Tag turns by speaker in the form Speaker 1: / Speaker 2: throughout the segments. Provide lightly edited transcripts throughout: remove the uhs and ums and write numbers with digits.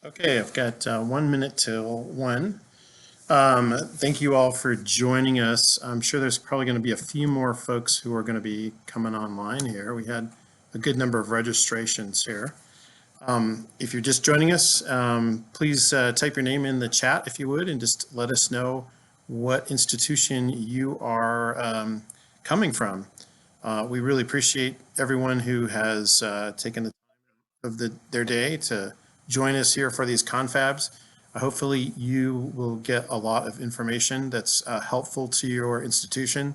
Speaker 1: Okay, I've got 1 minute till 1. Thank you all for joining us. I'm sure there's probably going to be a few more folks who are going to be coming online here. We had a good number of registrations here. If you're just joining us, please type your name in the chat if you would, and just let us know what institution you are coming from. We really appreciate everyone who has taken the time of their day to join us here for these confabs. Hopefully you will get a lot of information that's helpful to your institution.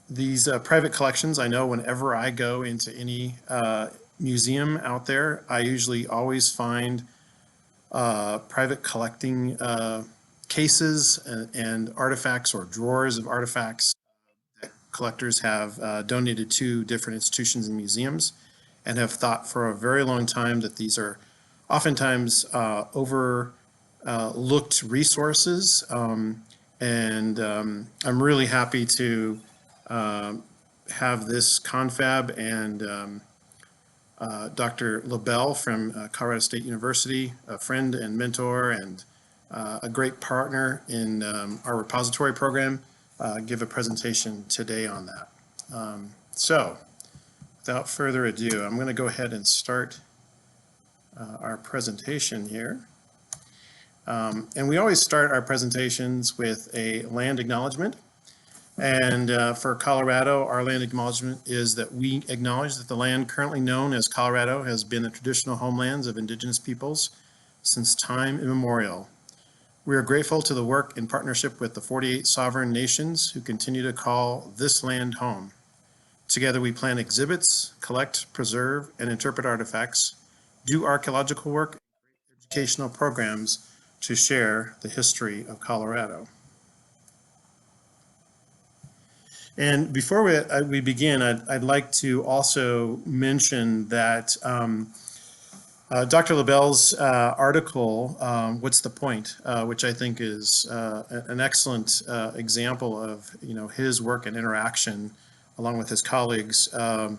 Speaker 1: These private collections, I know whenever I go into any museum out there, I usually always find private collecting cases and artifacts or drawers of artifacts that collectors have donated to different institutions and museums, and have thought for a very long time that these are oftentimes overlooked resources. I'm really happy to have this confab and Dr. Labelle from Colorado State University, a friend and mentor and a great partner in our repository program, give a presentation today on that. So without further ado, I'm going to go ahead and start our presentation here. And we always start our presentations with a land acknowledgement. And for Colorado, our land acknowledgement is that we acknowledge that the land currently known as Colorado has been the traditional homelands of indigenous peoples since time immemorial. We are grateful to the work in partnership with the 48 sovereign nations who continue to call this land home. Together we plan exhibits, collect, preserve, and interpret artifacts, do archaeological work, and educational programs to share the history of Colorado. And before we begin, I'd like to also mention that Dr. Labelle's article, What's the Point?, which I think is an excellent example of his work and interaction along with his colleagues of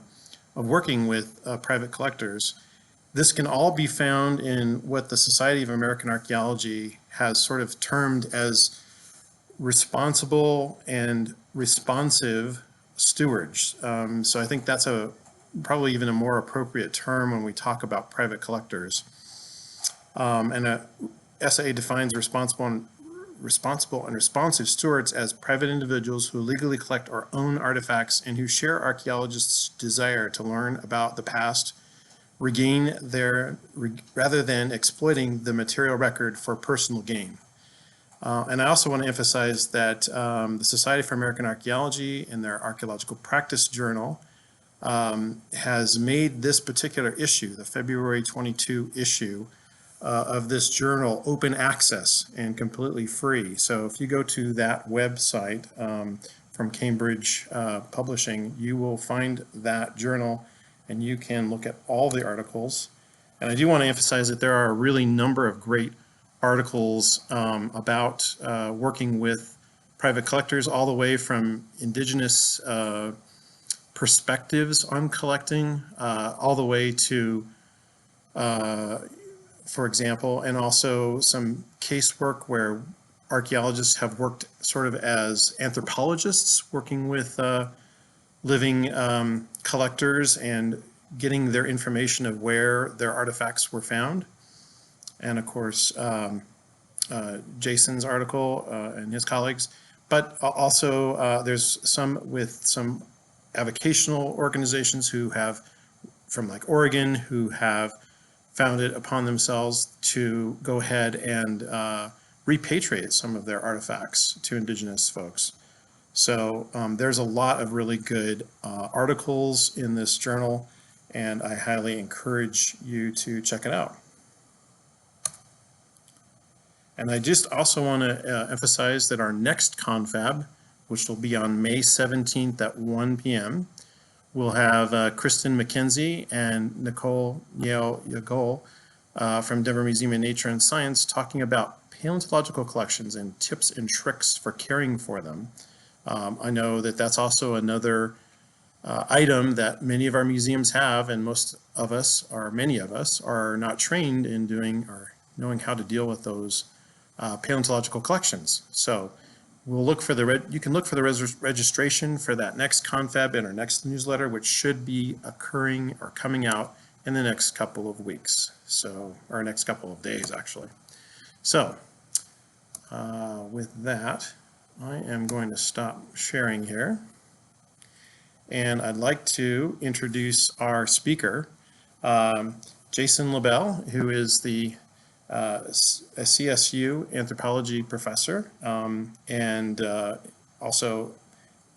Speaker 1: working with private collectors. This can all be found in what the Society of American Archaeology has sort of termed as responsible and responsive stewards. So I think that's probably even a more appropriate term when we talk about private collectors. And SAA defines responsible and responsive stewards as private individuals who legally collect or own artifacts and who share archaeologists' desire to learn about the past, rather than exploiting the material record for personal gain. And I also want to emphasize that the Society for American Archaeology in their Archaeological Practice Journal has made this particular issue, the February 22 issue of this journal, open access and completely free. So if you go to that website from Cambridge Publishing, you will find that journal and you can look at all the articles. And I do want to emphasize that there are a really number of great articles about working with private collectors, all the way from indigenous perspectives on collecting, all the way to, for example, and also some casework where archaeologists have worked sort of as anthropologists, working with living collectors and getting their information of where their artifacts were found. And of course, Jason's article and his colleagues, but also there's some with some avocational organizations who have, from like Oregon, who have found it upon themselves to go ahead and repatriate some of their artifacts to indigenous folks. So there's a lot of really good articles in this journal, and I highly encourage you to check it out. And I just also want to emphasize that our next confab, which will be on May 17th at 1 p.m., we'll have Kristen McKenzie and Nicole Yagol from Denver Museum of Nature and Science talking about paleontological collections and tips and tricks for caring for them. I know that that's also another item that many of our museums have, and most of us, or many of us, are not trained in doing or knowing how to deal with those paleontological collections. So we'll look for you can look for the registration for that next confab in our next newsletter, which should be occurring or coming out in the next couple of weeks. So, or next couple of days, actually. So with that, I am going to stop sharing here. And I'd like to introduce our speaker, Jason Labelle, who is a CSU anthropology professor and also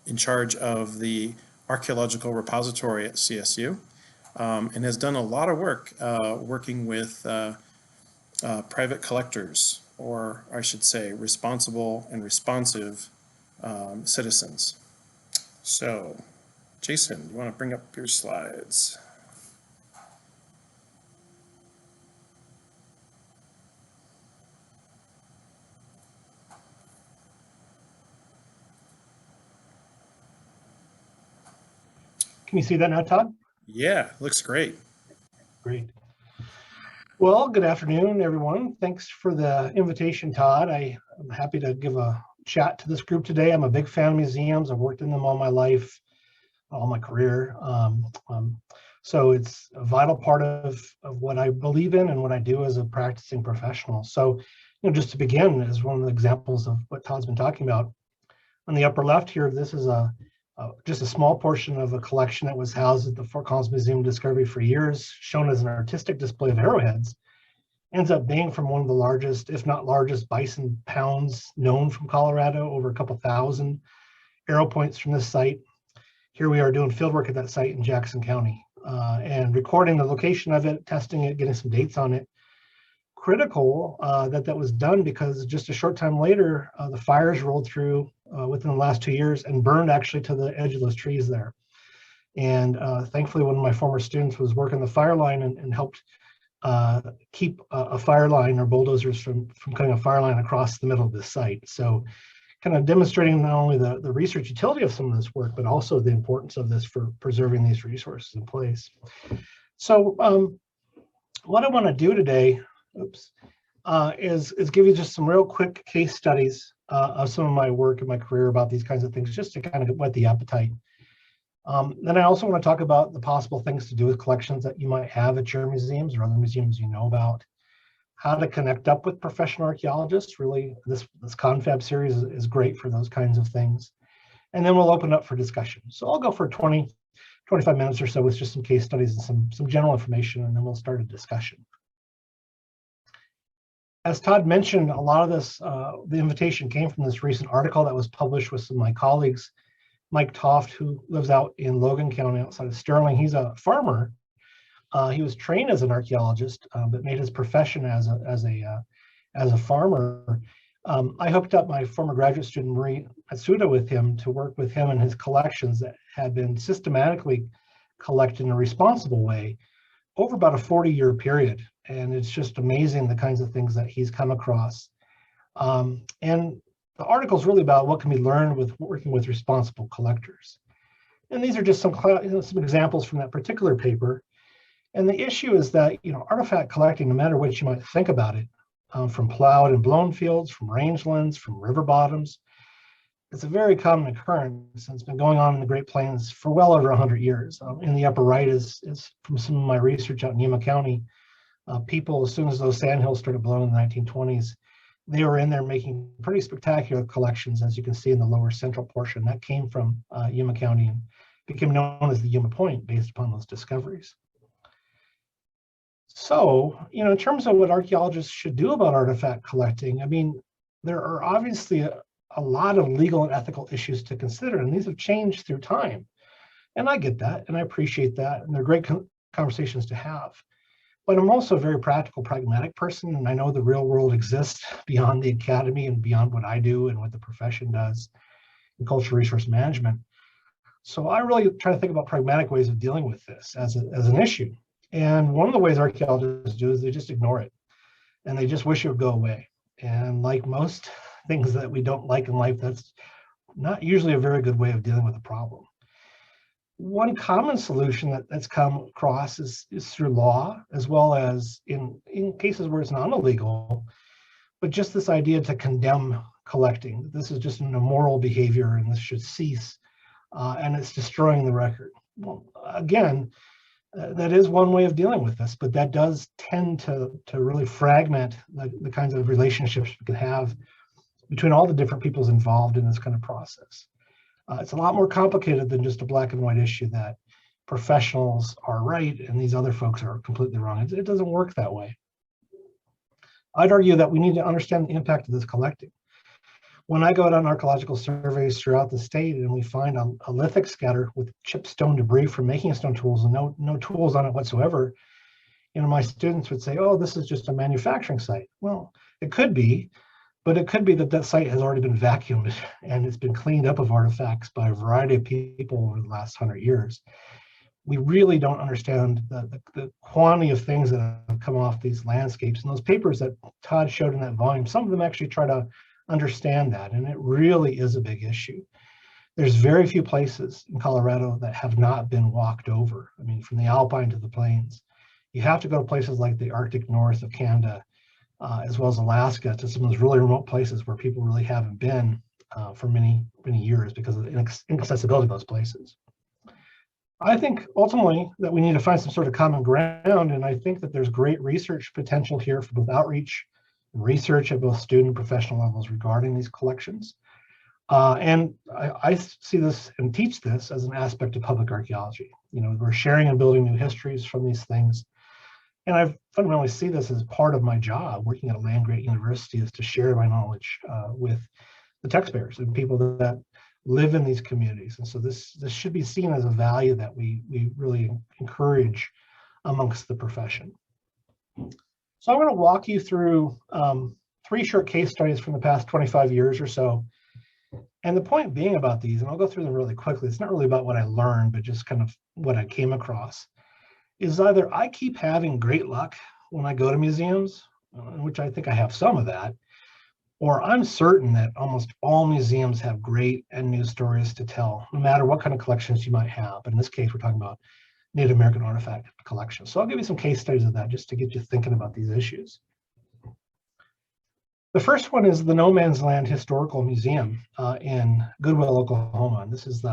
Speaker 1: in charge of the Archaeological repository at CSU, and has done a lot of work working with private collectors, or I should say responsible and responsive citizens. So, Jason, you want to bring up your slides?
Speaker 2: Can you see that now, Todd?
Speaker 1: Yeah, looks great.
Speaker 2: Great. Well, good afternoon, everyone. Thanks for the invitation, Todd. I'm happy to give a chat to this group today. I'm a big fan of museums. I've worked in them all my life, all my career. So it's a vital part of what I believe in and what I do as a practicing professional. So, just to begin, as one of the examples of what Todd's been talking about, on the upper left here, this is just a small portion of a collection that was housed at the Fort Collins Museum of Discovery for years, shown as an artistic display of arrowheads. Ends up being from one of the largest, if not largest, bison pounds known from Colorado, over a couple thousand arrow points from this site. Here we are doing fieldwork at that site in Jackson County and recording the location of it, testing it, getting some dates on it. Critical that was done because just a short time later, the fires rolled through within the last 2 years and burned actually to the edge of those trees there. And thankfully, one of my former students was working the fire line and helped keep a fire line or bulldozers from cutting a fire line across the middle of this site. So kind of demonstrating not only the research utility of some of this work, but also the importance of this for preserving these resources in place. So what I want to do today, is give you just some real quick case studies of some of my work in my career about these kinds of things, just to kind of whet the appetite. Then I also want to talk about the possible things to do with collections that you might have at your museums or other museums you know about. How to connect up with professional archaeologists. Really, this Confab series is great for those kinds of things. And then we'll open up for discussion. So I'll go for 20, 25 minutes or so with just some case studies and some general information, and then we'll start a discussion. As Todd mentioned, a lot of this, the invitation came from this recent article that was published with some of my colleagues. Mike Toft, who lives out in Logan County outside of Sterling, he's a farmer. He was trained as an archaeologist, but made his profession as a farmer. I hooked up my former graduate student Marie Matsuda with him to work with him and his collections that had been systematically collected in a responsible way over about a 40-year period. And it's just amazing the kinds of things that he's come across. And the article is really about what can be learned with working with responsible collectors. And these are just some examples from that particular paper. And the issue is that, artifact collecting, no matter what you might think about it, from plowed and blown fields, from rangelands, from river bottoms, it's a very common occurrence, and it's been going on in the Great Plains for well over 100 years. In the upper right is from some of my research out in Yuma County. People, as soon as those sandhills started blowing in the 1920s, they were in there making pretty spectacular collections, as you can see in the lower central portion. That came from Yuma County and became known as the Yuma Point based upon those discoveries. So, in terms of what archaeologists should do about artifact collecting, there are obviously a lot of legal and ethical issues to consider, and these have changed through time. And I get that, and I appreciate that, and they're great conversations to have. But I'm also a very practical, pragmatic person, and I know the real world exists beyond the academy and beyond what I do and what the profession does in cultural resource management. So I really try to think about pragmatic ways of dealing with this as an issue. And one of the ways archaeologists do is they just ignore it, and they just wish it would go away. And like most things that we don't like in life, that's not usually a very good way of dealing with a problem. One common solution that's come across is through law, as well as in cases where it's not illegal, but just this idea to condemn collecting. This is just an immoral behavior and this should cease, and it's destroying the record. Well, again, that is one way of dealing with this, but that does tend to really fragment the kinds of relationships we can have between all the different peoples involved in this kind of process. It's a lot more complicated than just a black and white issue that professionals are right and these other folks are completely wrong. It doesn't work that way. I'd argue that we need to understand the impact of this collecting. When I go out on archaeological surveys throughout the state and we find a lithic scatter with chipped stone debris from making stone tools and no tools on it whatsoever, my students would say, oh, this is just a manufacturing site. Well, it could be, but it could be that that site has already been vacuumed and it's been cleaned up of artifacts by a variety of people over the last 100 years. We really don't understand the quantity of things that have come off these landscapes. And those papers that Todd showed in that volume, some of them actually try to understand that, and it really is a big issue. There's very few places in Colorado that have not been walked over. I mean, from the Alpine to the plains. You have to go to places like the Arctic north of Canada, as well as Alaska, to some of those really remote places where people really haven't been for many, many years because of the inaccessibility of those places. I think ultimately that we need to find some sort of common ground, and I think that there's great research potential here for both outreach and research at both student and professional levels regarding these collections. And I see this and teach this as an aspect of public archaeology. We're sharing and building new histories from these things. And I fundamentally see this as part of my job working at a land-grant university, is to share my knowledge with the taxpayers and people that live in these communities. And so this should be seen as a value that we really encourage amongst the profession. So I'm going to walk you through 3 short case studies from the past 25 years or so. And the point being about these, and I'll go through them really quickly, it's not really about what I learned, but just kind of what I came across, is either I keep having great luck when I go to museums, which I think I have some of that, or I'm certain that almost all museums have great and new stories to tell, no matter what kind of collections you might have. But in this case, we're talking about Native American artifact collections. So I'll give you some case studies of that just to get you thinking about these issues. The first one is the No Man's Land Historical Museum in Goodwill, Oklahoma. And this is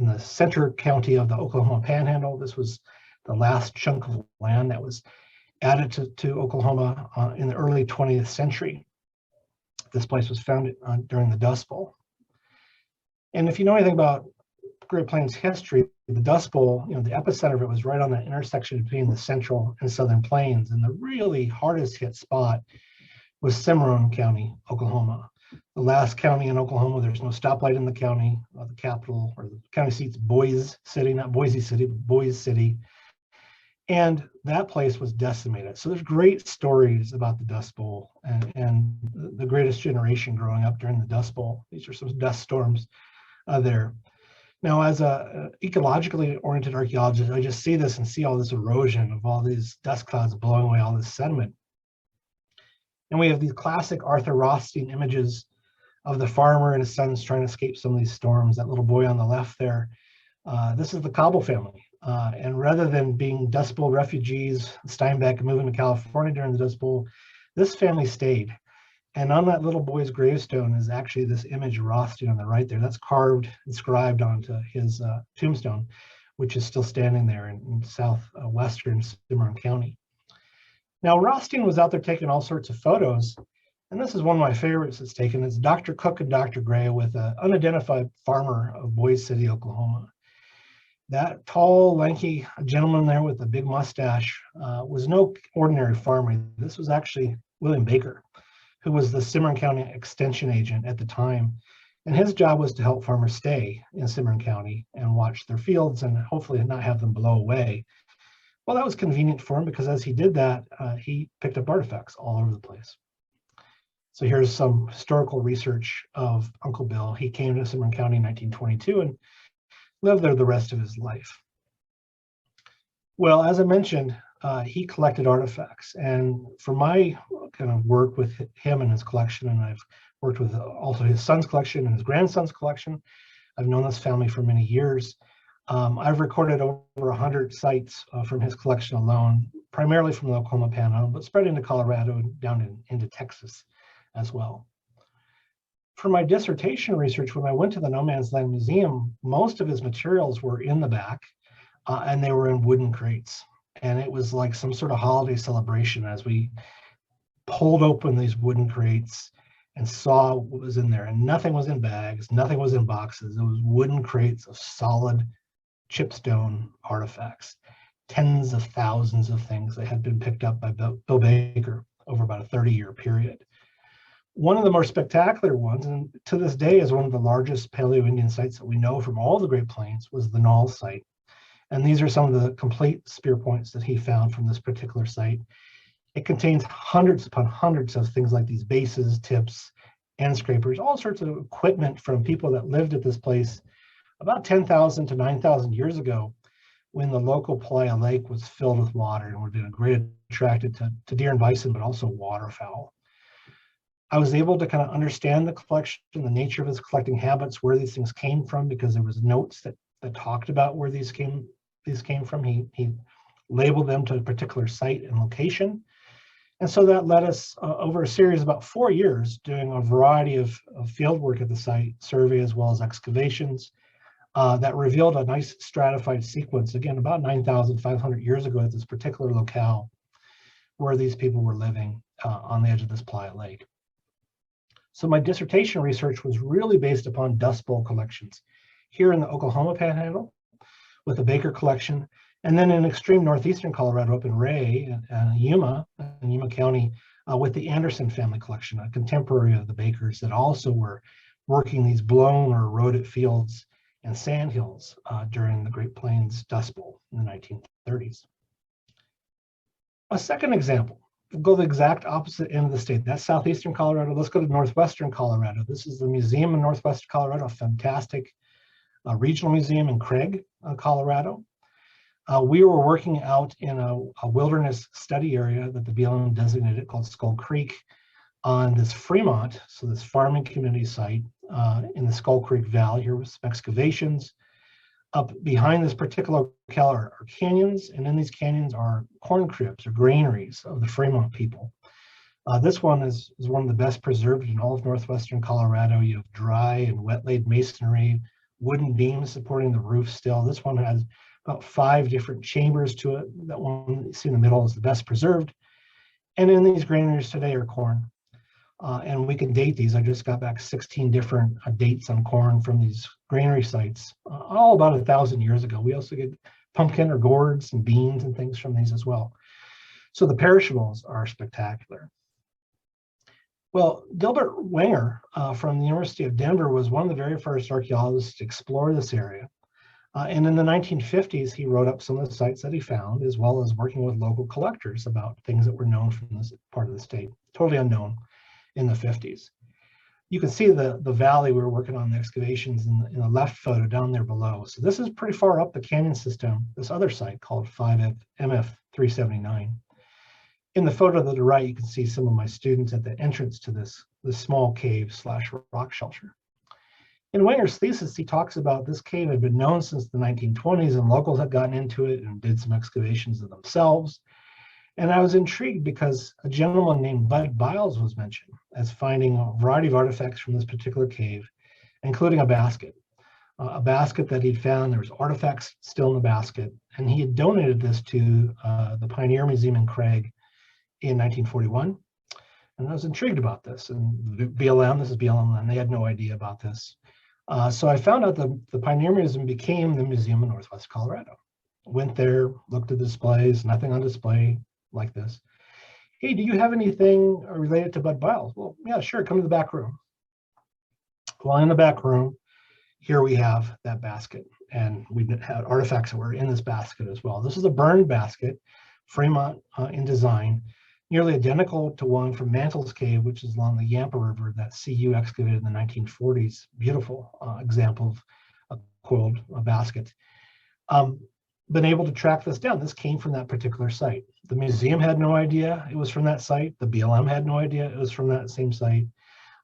Speaker 2: in the center county of the Oklahoma Panhandle. This was the last chunk of land that was added to Oklahoma in the early 20th century. This place was founded during the Dustbowl. And if you know anything about Great Plains history, the Dustbowl, the epicenter of it was right on that intersection between the central and southern plains. And the really hardest hit spot was Cimarron County, Oklahoma. The last county in Oklahoma, there's no stoplight in the county. The capital, or the county seat's Boise City, not Boise City, but Boise City. And that place was decimated. So there's great stories about the Dust Bowl and the greatest generation growing up during the Dust Bowl. These are some dust storms there. Now, as a ecologically oriented archaeologist, I just see this and see all this erosion of all these dust clouds blowing away all this sediment. And we have these classic Arthur Rothstein images of the farmer and his sons trying to escape some of these storms. That little boy on the left there, this is the Cobble family. And rather than being Dust Bowl refugees, Steinbeck, and moving to California during the Dust Bowl, this family stayed. And on that little boy's gravestone is actually this image of Rothstein on the right there. That's carved, inscribed onto his tombstone, which is still standing there in southwestern Cimarron County. Now, Rothstein was out there taking all sorts of photos, and this is one of my favorites that's taken. It's Dr. Cook and Dr. Gray with an unidentified farmer of Boise City, Oklahoma. That tall, lanky gentleman there with a big mustache was no ordinary farmer. This was actually William Baker, who was the Cimarron County Extension agent at the time. And his job was to help farmers stay in Cimarron County and watch their fields and hopefully not have them blow away. Well, that was convenient for him because as he did that, he picked up artifacts all over the place. So here's some historical research of Uncle Bill. He came to Cimarron County in 1922 and lived there the rest of his life. Well, as I mentioned, he collected artifacts. And for my kind of work with him and his collection, and I've worked with also his son's collection and his grandson's collection, I've known this family for many years. I've recorded over 100 sites from his collection alone, primarily from the Oklahoma Panhandle, but spread into Colorado and down into Texas as well. For my dissertation research, when I went to the No Man's Land Museum, most of his materials were in the back, and they were in wooden crates. And it was like some sort of holiday celebration as we pulled open these wooden crates and saw what was in there. And nothing was in bags, nothing was in boxes. It was wooden crates of solid chipstone artifacts, tens of thousands of things that had been picked up by Bill Baker over about a 30-year period. One of the more spectacular ones, and to this day is one of the largest Paleo-Indian sites that we know from all the Great Plains, was the Knoll site. And these are some of the complete spear points that he found from this particular site. It contains hundreds upon hundreds of things like these bases, tips, end scrapers, all sorts of equipment from people that lived at this place about 10,000 to 9,000 years ago, when the local playa lake was filled with water and would have been a great attracted to deer and bison, but also waterfowl. I was able to kind of understand the collection, the nature of his collecting habits, where these things came from, because there was notes that talked about where these came from. He labeled them to a particular site and location. And so that led us over a series of about 4 years doing a variety of field work at the site, survey as well as excavations, that revealed a nice stratified sequence, again, about 9,500 years ago at this particular locale where these people were living on the edge of this playa lake. So my dissertation research was really based upon Dustbowl collections here in the Oklahoma Panhandle with the Baker collection, and then in extreme northeastern Colorado up in Ray and Yuma County with the Anderson family collection, a contemporary of the Bakers that also were working these blown or eroded fields and sandhills during the Great Plains Dust Bowl in the 1930s. A second example, we'll go the exact opposite end of the state. That's southeastern Colorado. Let's go to northwestern Colorado. This is the Museum in northwestern Colorado, a fantastic regional museum in Craig, Colorado. We were working out in a wilderness study area that the BLM designated called Skull Creek on this Fremont, so this farming community site in the Skull Creek Valley here with some excavations. Up behind this particular locale are canyons, and in these canyons are corn cribs or granaries of the Fremont people. This one is one of the best preserved in all of northwestern Colorado. You have dry and wet laid masonry, wooden beams supporting the roof still. This one has about 5 different chambers to it. That one you see in the middle is the best preserved. And in these granaries today are corn. And we can date these. I just got back 16 different dates on corn from these granary sites, all about 1,000 years ago. We also get pumpkin or gourds and beans and things from these as well. So the perishables are spectacular. Well, Gilbert Wenger from the University of Denver was one of the very first archaeologists to explore this area. And in the 1950s, he wrote up some of the sites that he found, as well as working with local collectors about things that were known from this part of the state, totally unknown in the 50s. You can see the valley we were working on the excavations in the left photo down there below. So this is pretty far up the canyon system, this other site called 5MF379. In the photo to the right, you can see some of my students at the entrance to this small cave / rock shelter. In Wenger's thesis, he talks about this cave had been known since the 1920s, and locals had gotten into it and did some excavations of themselves. And I was intrigued because a gentleman named Bud Biles was mentioned as finding a variety of artifacts from this particular cave, including a basket that he'd found. There was artifacts still in the basket, and he had donated this to the Pioneer Museum in Craig in 1941. And I was intrigued about this. And BLM, this is BLM, and they had no idea about this. So I found out the Pioneer Museum became the Museum of Northwest Colorado. Went there, looked at displays, nothing on display like this. Hey, do you have anything related to Bud Biles? Well, yeah, sure, come to the back room. Well, in the back room, here we have that basket, and we had artifacts that were in this basket as well. This is a burned basket, Fremont in design, nearly identical to one from Mantle's Cave, which is along the Yampa River that CU excavated in the 1940s. Beautiful example of a coiled basket. Been able to track this down. This came from that particular site. The museum had no idea it was from that site. The BLM had no idea it was from that same site.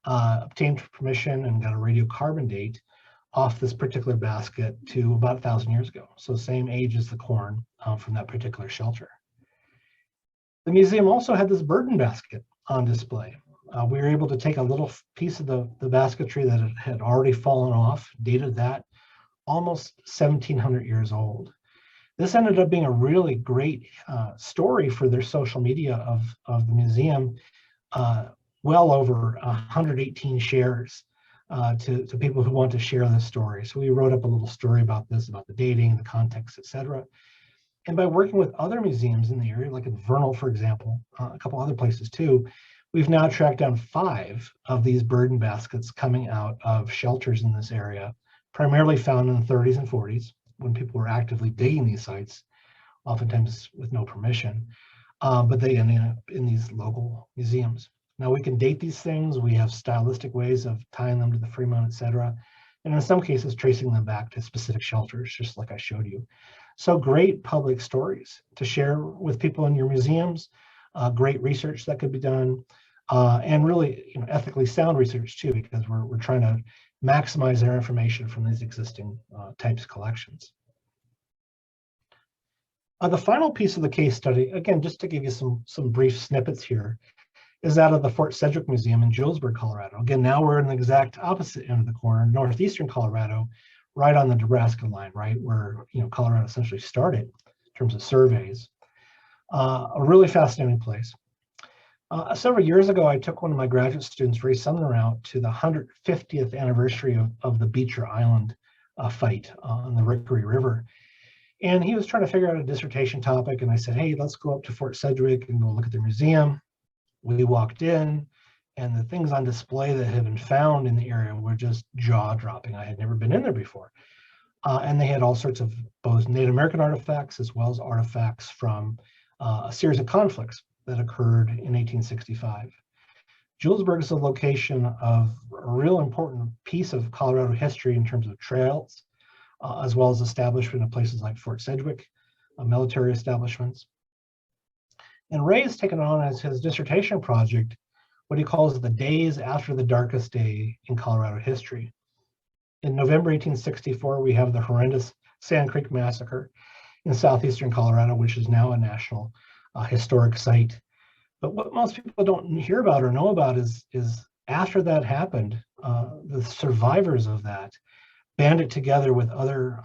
Speaker 2: Obtained permission and got a radiocarbon date off this particular basket to about 1,000 years ago. So same age as the corn from that particular shelter. The museum also had this burden basket on display. We were able to take a little piece of the basketry that had already fallen off, dated that almost 1,700 years old. This ended up being a really great story for their social media of the museum. Well over 118 shares to people who want to share this story. So we wrote up a little story about this, about the dating, the context, etc. And by working with other museums in the area, like in Vernal, for example, a couple other places too, we've now tracked down 5 of these burden baskets coming out of shelters in this area, primarily found in the 30s and 40s when people were actively digging these sites, oftentimes with no permission, but they ended up in these local museums. Now we can date these things. We have stylistic ways of tying them to the Fremont, etc. And in some cases, tracing them back to specific shelters, just like I showed you. So great public stories to share with people in your museums, great research that could be done, and really ethically sound research too, because we're trying to maximize their information from these existing types of collections. The final piece of the case study, again, just to give you some brief snippets here, is that of the Fort Cedric Museum in Julesburg, Colorado. Again, now we're in the exact opposite end of the corner, northeastern Colorado, right on the Nebraska line, right where Colorado essentially started in terms of surveys. A really fascinating place. Several years ago, I took one of my graduate students, Ray Sumner, out to the 150th anniversary of the Beecher Island fight on the Rickery River. And he was trying to figure out a dissertation topic. And I said, hey, let's go up to Fort Cedric and go look at their museum. We walked in, and the things on display that had been found in the area were just jaw-dropping. I had never been in there before. And they had all sorts of both Native American artifacts as well as artifacts from a series of conflicts that occurred in 1865. Julesburg is a location of a real important piece of Colorado history in terms of trails, as well as establishment of places like Fort Sedgwick, military establishments. And Ray has taken on as his dissertation project what he calls the days after the darkest day in Colorado history. In November 1864, we have the horrendous Sand Creek Massacre in southeastern Colorado, which is now a national historic site. But what most people don't hear about or know about is after that happened, the survivors of that banded together with other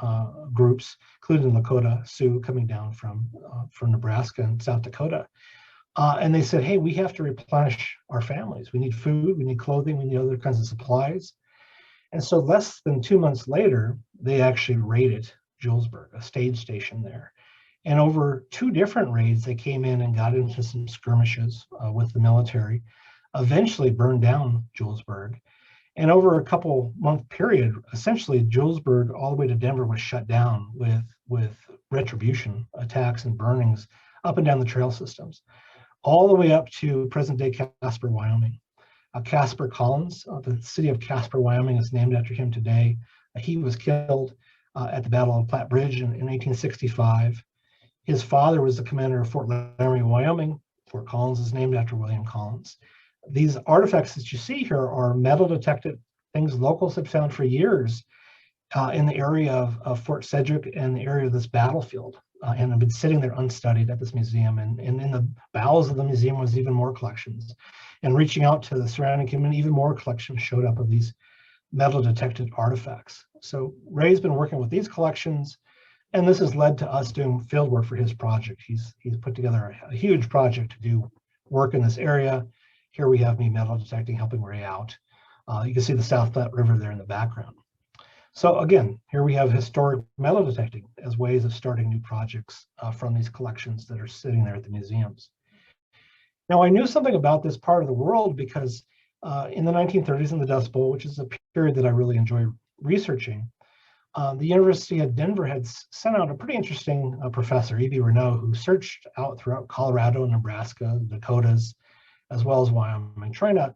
Speaker 2: groups, including Lakota Sioux coming down from Nebraska and South Dakota. And they said, hey, we have to replenish our families. We need food, we need clothing, we need other kinds of supplies. And so less than 2 months later, they actually raided Julesburg, a stage station there. And over 2 different raids, they came in and got into some skirmishes with the military, eventually burned down Julesburg. And over a couple-month period, essentially Julesburg all the way to Denver was shut down with retribution attacks and burnings up and down the trail systems, all the way up to present-day Casper, Wyoming. Casper Collins, the city of Casper, Wyoming is named after him today. He was killed at the Battle of Platte Bridge in 1865. His father was the commander of Fort Laramie, Wyoming. Fort Collins is named after William Collins. These artifacts that you see here are metal detected things locals have found for years in the area of Fort Cedric and the area of this battlefield, and have been sitting there unstudied at this museum. And in the bowels of the museum was even more collections. And reaching out to the surrounding community, even more collections showed up of these metal detected artifacts. So Ray's been working with these collections, and this has led to us doing field work for his project. He's put together a huge project to do work in this area. Here we have me metal detecting, helping Ray out. You can see the South Platte River there in the background. So again, here we have historic metal detecting as ways of starting new projects from these collections that are sitting there at the museums. Now, I knew something about this part of the world because in the 1930s in the Dustbowl, which is a period that I really enjoy researching, the University of Denver had sent out a pretty interesting professor, E.B. Renaud, who searched out throughout Colorado, Nebraska, Dakotas, as well as Wyoming, trying to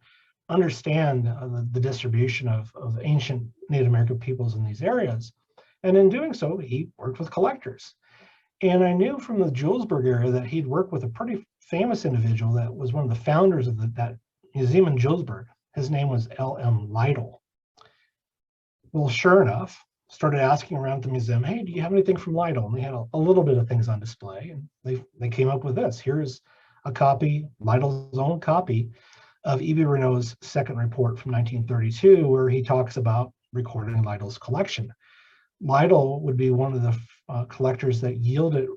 Speaker 2: understand the distribution of ancient Native American peoples in these areas. And in doing so, he worked with collectors. And I knew from the Julesburg area that he'd worked with a pretty famous individual that was one of the founders of that museum in Julesburg. His name was L.M. Lytle. Well, sure enough, started asking around the museum, hey, do you have anything from Lytle? And they had a little bit of things on display, and they came up with this. Here's a copy, Lytle's own copy, of E.B. Renault's second report from 1932, where he talks about recording Lytle's collection. Lytle would be one of the collectors that yielded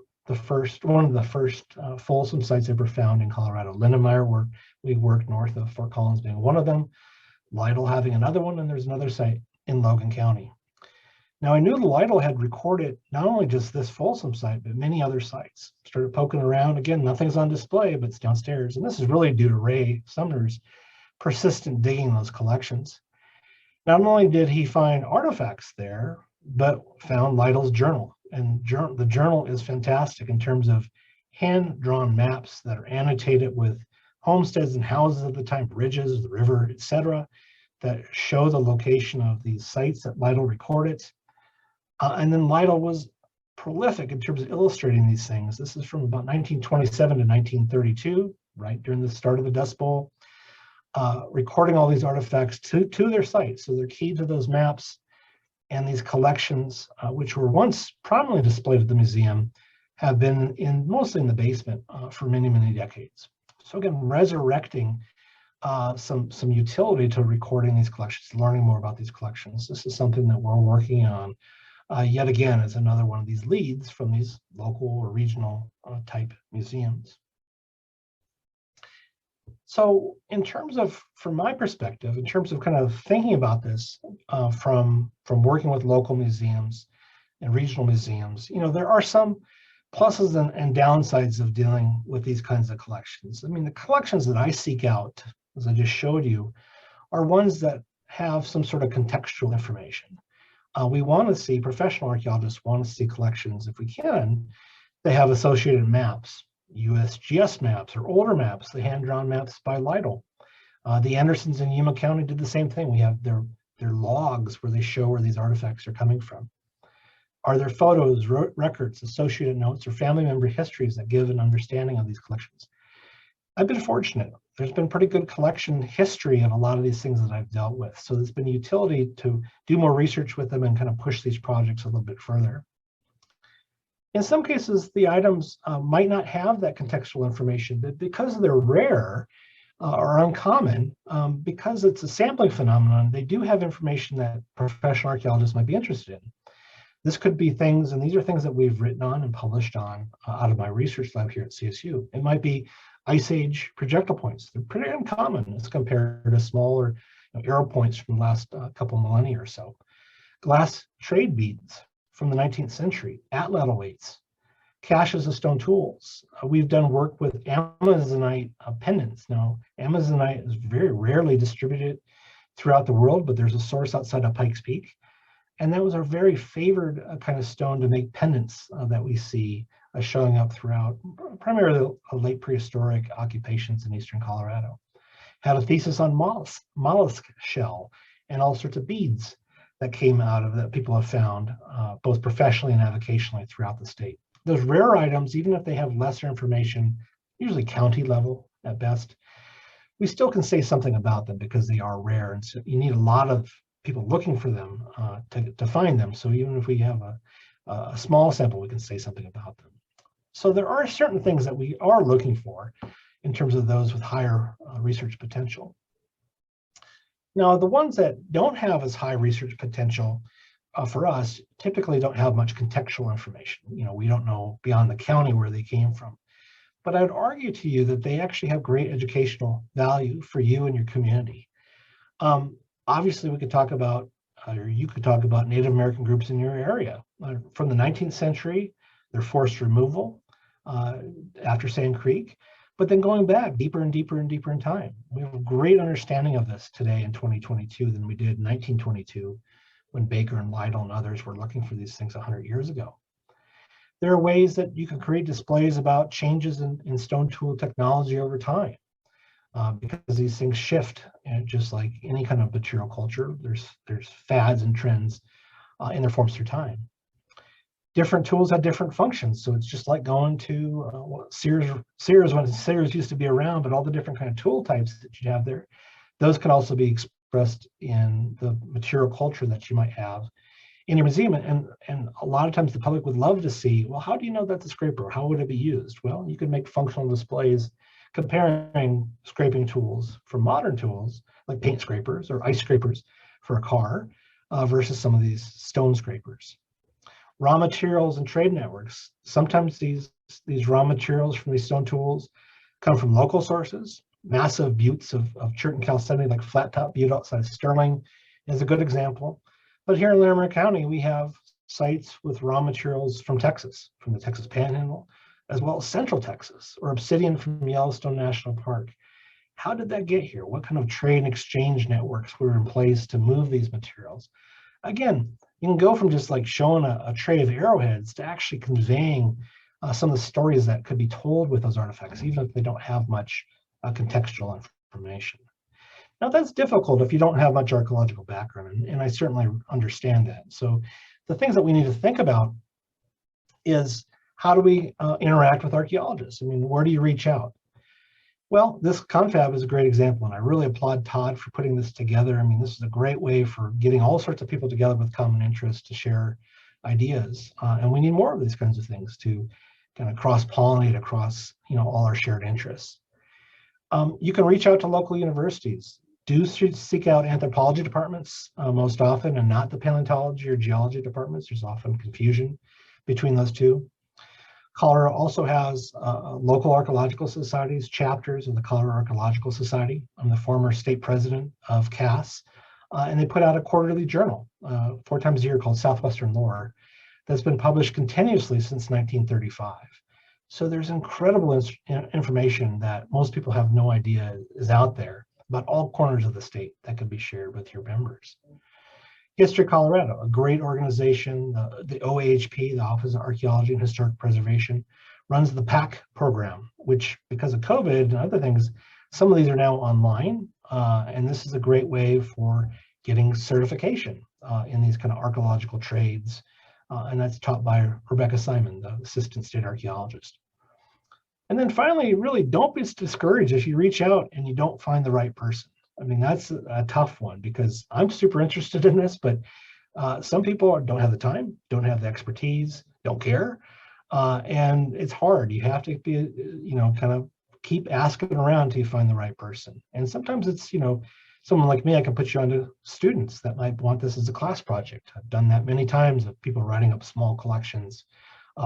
Speaker 2: one of the first Folsom sites ever found in Colorado. Lindenmeyer, where we worked north of Fort Collins, being one of them, Lytle having another one, and there's another site in Logan County. Now, I knew the Lytle had recorded not only just this Folsom site, but many other sites. Started poking around. Again, nothing's on display, but it's downstairs. And this is really due to Ray Sumner's persistent digging in those collections. Not only did he find artifacts there, but found Lytle's journal. And the journal is fantastic in terms of hand-drawn maps that are annotated with homesteads and houses at the time, bridges, the river, etc., that show the location of these sites that Lytle recorded. And then Lytle was prolific in terms of illustrating these things. This is from about 1927 to 1932, right during the start of the Dustbowl, recording all these artifacts to their sites. So they're key to those maps and these collections, which were once prominently displayed at the museum, have been mostly in the basement for many, many decades. So again, resurrecting some utility to recording these collections, learning more about these collections. This is something that we're working on. Yet again, as another one of these leads from these local or regional type museums. So in terms of, from my perspective, in terms of kind of thinking about this from working with local museums and regional museums, there are some pluses and downsides of dealing with these kinds of collections. I mean, the collections that I seek out, as I just showed you, are ones that have some sort of contextual information. We want to see, professional archaeologists want to see collections, if we can, they have associated maps, USGS maps or older maps, the hand-drawn maps by Lytle. The Andersons in Yuma County did the same thing. We have their logs where they show where these artifacts are coming from. Are there photos, records, associated notes, or family member histories that give an understanding of these collections? I've been fortunate. There's been pretty good collection history of a lot of these things that I've dealt with. So there's been utility to do more research with them and kind of push these projects a little bit further. In some cases, the items might not have that contextual information, but because they're rare or uncommon, because it's a sampling phenomenon, they do have information that professional archaeologists might be interested in. This could be things, and these are things that we've written on and published on out of my research lab here at CSU. It might be Ice Age projectile points. They're pretty uncommon as compared to smaller arrow points from the last couple millennia or so. Glass trade beads from the 19th century, atlatl weights, caches of stone tools. We've done work with Amazonite pendants. Now, Amazonite is very rarely distributed throughout the world, but there's a source outside of Pikes Peak. And that was our very favored kind of stone to make pendants that we see showing up throughout primarily late prehistoric occupations in eastern Colorado. Had a thesis on mollusk shell and all sorts of beads that came out of that people have found both professionally and avocationally throughout the state. Those rare items, even if they have lesser information, usually county level at best, we still can say something about them because they are rare. And so you need a lot of people looking for them to find them. So even if we have a small sample, we can say something about them. So there are certain things that we are looking for in terms of those with higher research potential. Now, the ones that don't have as high research potential for us typically don't have much contextual information. We don't know beyond the county where they came from. But I would argue to you that they actually have great educational value for you and your community. Obviously, we could talk about, or you could talk about Native American groups in your area. From the 19th century, their forced removal after Sand Creek, but then going back deeper and deeper and deeper in time. We have a great understanding of this today in 2022 than we did in 1922 when Baker and Lytle and others were looking for these things 100 years ago. There are ways that you can create displays about changes in stone tool technology over time. Because these things shift, and just like any kind of material culture, there's fads and trends in their forms through time. Different tools have different functions, so it's just like going to Sears when Sears used to be around, but all the different kind of tool types that you have there, those can also be expressed in the material culture that you might have in your museum. And a lot of times the public would love to see, well, how do you know that's a scraper? How would it be used? Well, you could make functional displays comparing scraping tools from modern tools like paint scrapers or ice scrapers for a car versus some of these stone scrapers. Raw materials and trade networks. Sometimes these raw materials from these stone tools come from local sources. Massive buttes of chert chalcedony, like Flat Top Butte outside Sterling is a good example. But here in Larimer County, we have sites with raw materials from Texas, from the Texas Panhandle, as well as Central Texas, or obsidian from Yellowstone National Park. How did that get here? What kind of trade and exchange networks were in place to move these materials? Again, you can go from just like showing a tray of arrowheads to actually conveying some of the stories that could be told with those artifacts, even if they don't have much contextual information. Now, that's difficult if you don't have much archaeological background, and I certainly understand that. So the things that we need to think about is, how do we interact with archaeologists? I mean, where do you reach out? Well, this confab is a great example, and I really applaud Todd for putting this together. I mean, this is a great way for getting all sorts of people together with common interests to share ideas, and we need more of these kinds of things to kind of cross-pollinate across, all our shared interests. You can reach out to local universities. Do seek out anthropology departments most often, and not the paleontology or geology departments. There's often confusion between those two. Colorado also has local archaeological societies, chapters of the Colorado Archaeological Society. I'm the former state president of CAS, and they put out a quarterly journal 4 times a year called Southwestern Lore that's been published continuously since 1935. So there's incredible information that most people have no idea is out there about all corners of the state that could be shared with your members. History Colorado, a great organization, the OAHP, the Office of Archaeology and Historic Preservation, runs the PAC program, which, because of COVID and other things, some of these are now online, and this is a great way for getting certification in these kind of archaeological trades, and that's taught by Rebecca Simon, the Assistant State Archaeologist. And then finally, really don't be discouraged if you reach out and you don't find the right person. I mean, that's a tough one, because I'm super interested in this, but some people don't have the time, don't have the expertise, don't care, and it's hard. You have to be, kind of keep asking around until you find the right person. And sometimes it's, someone like me, I can put you onto students that might want this as a class project. I've done that many times, of people writing up small collections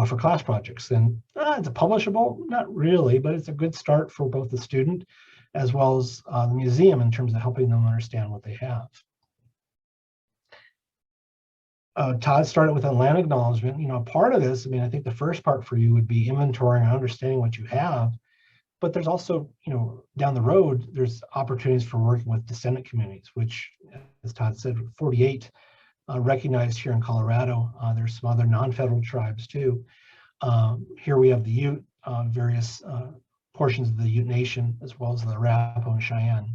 Speaker 2: for class projects. And it's publishable, not really, but it's a good start for both the student as well as the museum in terms of helping them understand what they have. Todd started with a land acknowledgement. Part of this, I think the first part for you would be inventorying and understanding what you have, but there's also, down the road, there's opportunities for working with descendant communities, which, as Todd said, 48 recognized here in Colorado. There's some other non-federal tribes too. Here we have the Ute, various portions of the Ute Nation, as well as the Arapaho and Cheyenne,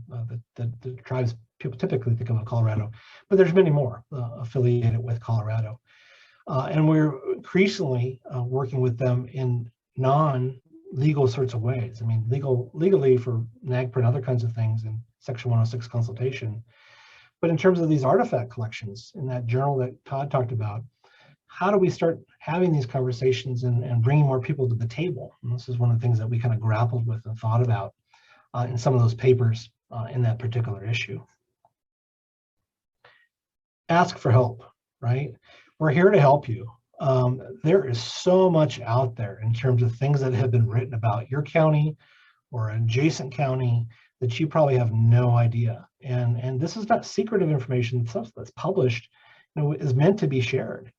Speaker 2: the tribes people typically think of in Colorado, but there's many more affiliated with Colorado. And we're increasingly working with them in non-legal sorts of ways. Legally for NAGPRA and other kinds of things in Section 106 consultation. But in terms of these artifact collections in that journal that Todd talked about, how do we start having these conversations and bringing more people to the table? And this is one of the things that we kind of grappled with and thought about in some of those papers in that particular issue. Ask for help, right? We're here to help you. There is so much out there in terms of things that have been written about your county or adjacent county that you probably have no idea. And this is not secretive information. Stuff that's published, is meant to be shared.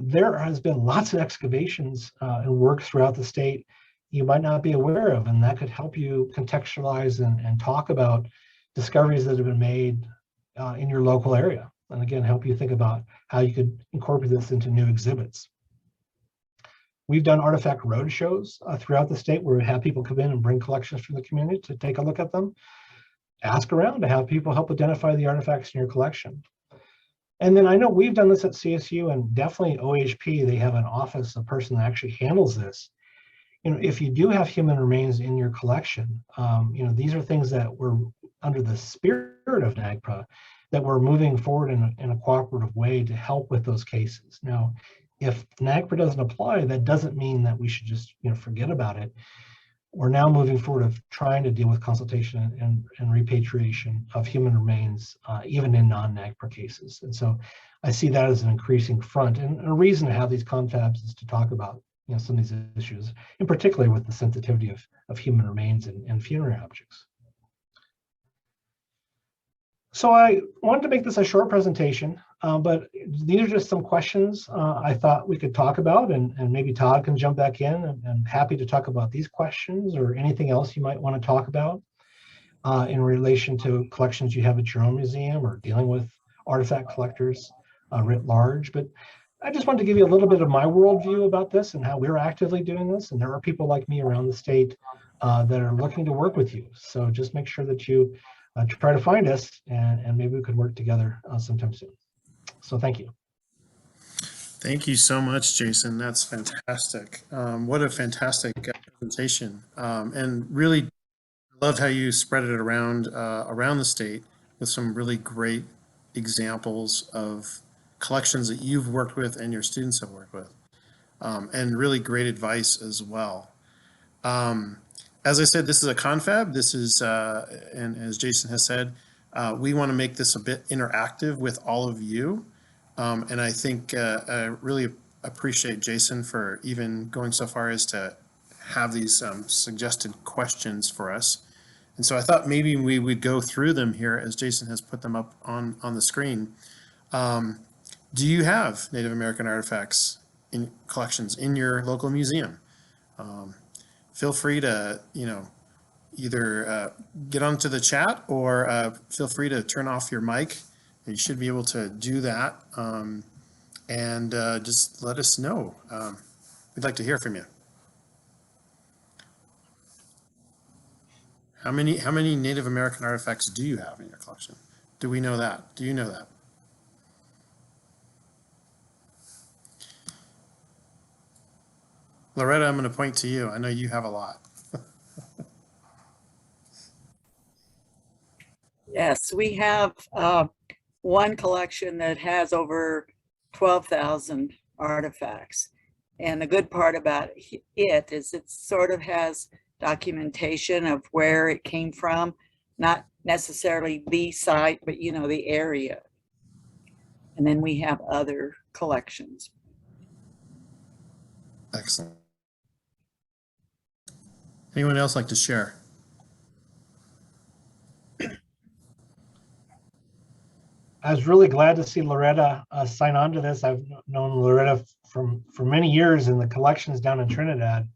Speaker 2: There has been lots of excavations and work throughout the state you might not be aware of, and that could help you contextualize and talk about discoveries that have been made in your local area. And again, help you think about how you could incorporate this into new exhibits. We've done artifact road shows throughout the state where we have people come in and bring collections from the community to take a look at them. Ask around to have people help identify the artifacts in your collection. And then I know we've done this at CSU, and definitely OHP, they have an office, a person that actually handles this. if you do have human remains in your collection, these are things that were under the spirit of NAGPRA, that we're moving forward in a cooperative way to help with those cases. Now, if NAGPRA doesn't apply, that doesn't mean that we should just forget about it. We're now moving forward of trying to deal with consultation and repatriation of human remains, even in non-NAGPRA cases. And so I see that as an increasing front, and a reason to have these confabs is to talk about some of these issues, in particular with the sensitivity of human remains and funerary objects. So I wanted to make this a short presentation, but these are just some questions I thought we could talk about, and maybe Todd can jump back in, and I'm happy to talk about these questions or anything else you might want to talk about in relation to collections you have at your own museum or dealing with artifact collectors writ large. But I just wanted to give you a little bit of my worldview about this and how we're actively doing this. And there are people like me around the state that are looking to work with you. So just make sure that you try to find us, and maybe we could work together sometime soon. So thank you.
Speaker 1: Thank you so much, Jason. That's fantastic. What a fantastic presentation. And really loved how you spread it around the state with some really great examples of collections that you've worked with and your students have worked with, and really great advice as well. As I said, this is a confab. This is, and as Jason has said, we want to make this a bit interactive with all of you. And I think I really appreciate Jason for even going so far as to have these suggested questions for us. And so I thought maybe we would go through them here as Jason has put them up on the screen. Do you have Native American artifacts in collections in your local museum? Feel free to, either get onto the chat or feel free to turn off your mic. You should be able to do that, and just let us know. We'd like to hear from you. How many Native American artifacts do you have in your collection? Do we know that? Do you know that? Loretta, I'm going to point to you. I know you have a lot.
Speaker 3: Yes, we have one collection that has over 12,000 artifacts. And the good part about it is it sort of has documentation of where it came from, not necessarily the site, but the area. And then we have other collections.
Speaker 1: Excellent. Anyone else like to share?
Speaker 2: I was really glad to see Loretta sign on to this. I've known Loretta for many years, and the collections down in Trinidad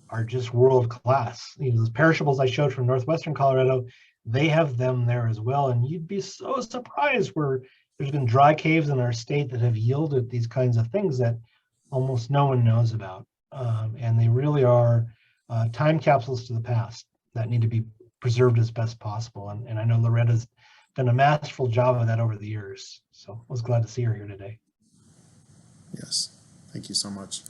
Speaker 2: are just world class. Those perishables I showed from northwestern Colorado, they have them there as well. And you'd be so surprised where there's been dry caves in our state that have yielded these kinds of things that almost no one knows about. And they really are time capsules to the past that need to be preserved as best possible. And I know Loretta's done a masterful job of that over the years. So I was glad to see her here today.
Speaker 1: Yes, thank you so much.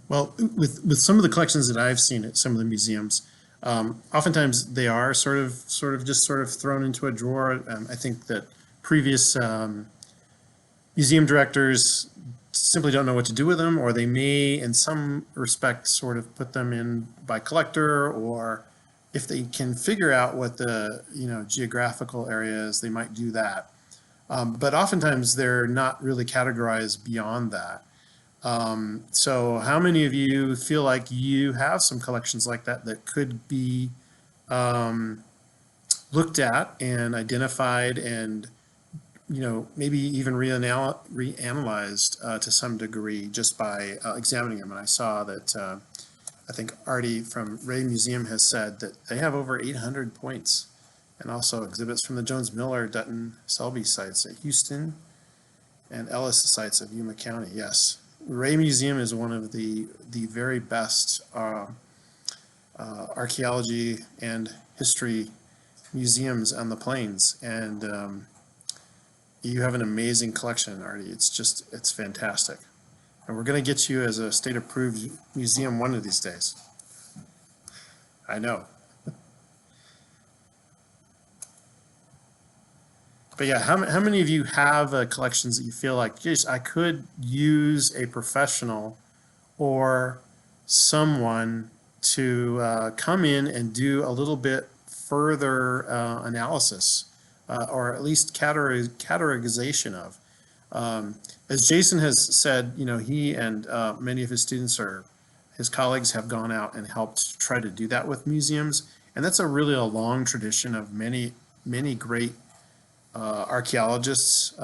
Speaker 1: Well, with some of the collections that I've seen at some of the museums, oftentimes they are sort of thrown into a drawer. I think that previous museum directors simply don't know what to do with them, or they may, in some respect, sort of put them in by collector, or if they can figure out what the geographical area is, they might do that. But oftentimes they're not really categorized beyond that. So how many of you feel like you have some collections like that that could be looked at and identified and maybe even reanalyzed to some degree just by examining them? And I saw that I think Artie from Ray Museum has said that they have over 800 points, and also exhibits from the Jones Miller, Dutton, Selby sites at Houston and Ellis sites of Yuma County. Yes, Ray Museum is one of the very best archaeology and history museums on the plains, and you have an amazing collection, Artie. It's fantastic. And we're going to get you as a state-approved museum one of these days. I know. But yeah, how many of you have collections that you feel like, geez, I could use a professional or someone to come in and do a little bit further analysis, or at least categorization of. As Jason has said, he and many of his students his colleagues have gone out and helped try to do that with museums. And that's really a long tradition of many great archaeologists,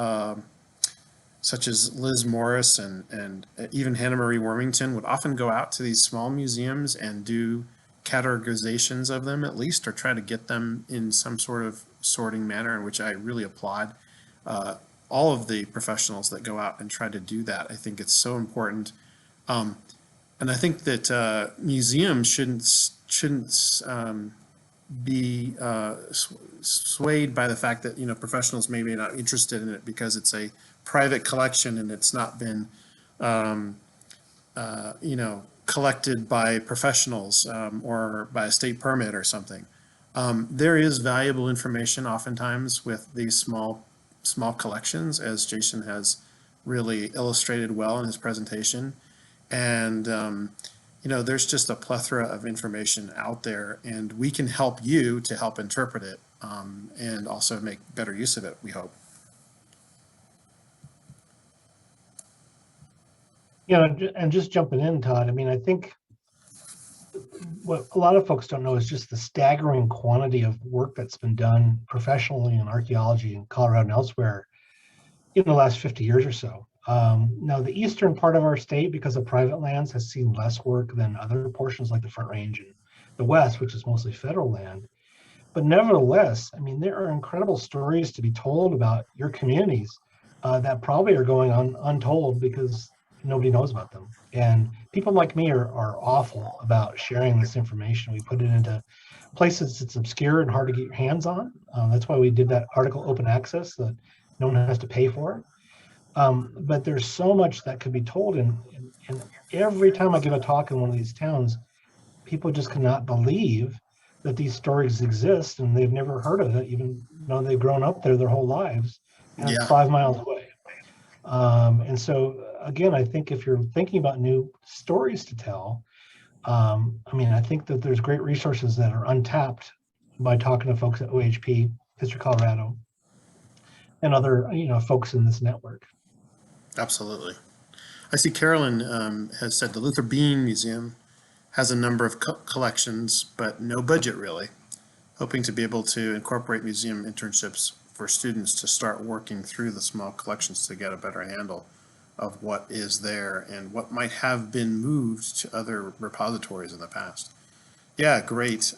Speaker 1: such as Liz Morris and even Hannah Marie Wormington would often go out to these small museums and do categorizations of them at least, or try to get them in some sort of sorting manner, in which I really applaud all of the professionals that go out and try to do that. I think it's so important. And I think that museums shouldn't be swayed by the fact that professionals maybe not interested in it because it's a private collection and it's not been collected by professionals or by a state permit or something. There is valuable information oftentimes with these small collections, as Jason has really illustrated well in his presentation. And there's just a plethora of information out there, and we can help you to help interpret it and also make better use of it, we hope.
Speaker 2: And just jumping in, Todd, I mean, I think what a lot of folks don't know is just the staggering quantity of work that's been done professionally in archaeology in Colorado and elsewhere in the last 50 years or so. Now, the eastern part of our state, because of private lands, has seen less work than other portions like the Front Range and the West, which is mostly federal land. But nevertheless, I mean, there are incredible stories to be told about your communities that probably are going untold because nobody knows about them. And people like me are awful about sharing this information. We put it into places that's obscure and hard to get your hands on. That's why we did that article open access, that no one has to pay for it. But there's so much that could be told, and every time I give a talk in one of these towns, people just cannot believe that these stories exist, and they've never heard of it, even though they've grown up there their whole lives, and it's 5 miles away. And so, again, I think if you're thinking about new stories to tell, I mean, I think that there's great resources that are untapped by talking to folks at OHP, History Colorado, and other folks in this network.
Speaker 1: Absolutely. I see Carolyn has said the Luther Bean Museum has a number of collections, but no budget really. Hoping to be able to incorporate museum internships for students to start working through the small collections to get a better handle of what is there and what might have been moved to other repositories in the past. Yeah, great.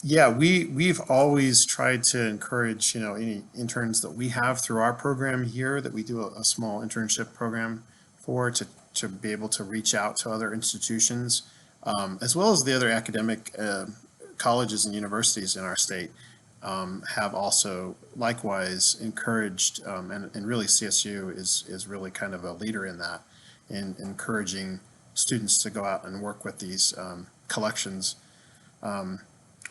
Speaker 1: Yeah, we've always tried to encourage, any interns that we have through our program here, that we do a small internship program for, to be able to reach out to other institutions, as well as the other academic colleges and universities in our state, have also likewise encouraged, and really CSU is really kind of a leader in that, in encouraging students to go out and work with these collections.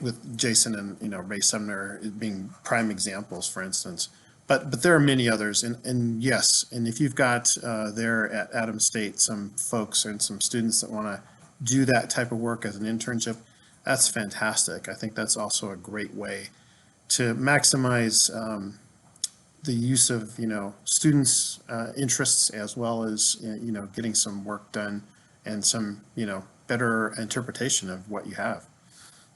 Speaker 1: With Jason and Ray Sumner being prime examples, for instance, but there are many others, and yes, and if you've got there at Adams State some folks and some students that want to do that type of work as an internship, that's fantastic. I think that's also a great way to maximize the use of students' interests, as well as getting some work done and some better interpretation of what you have.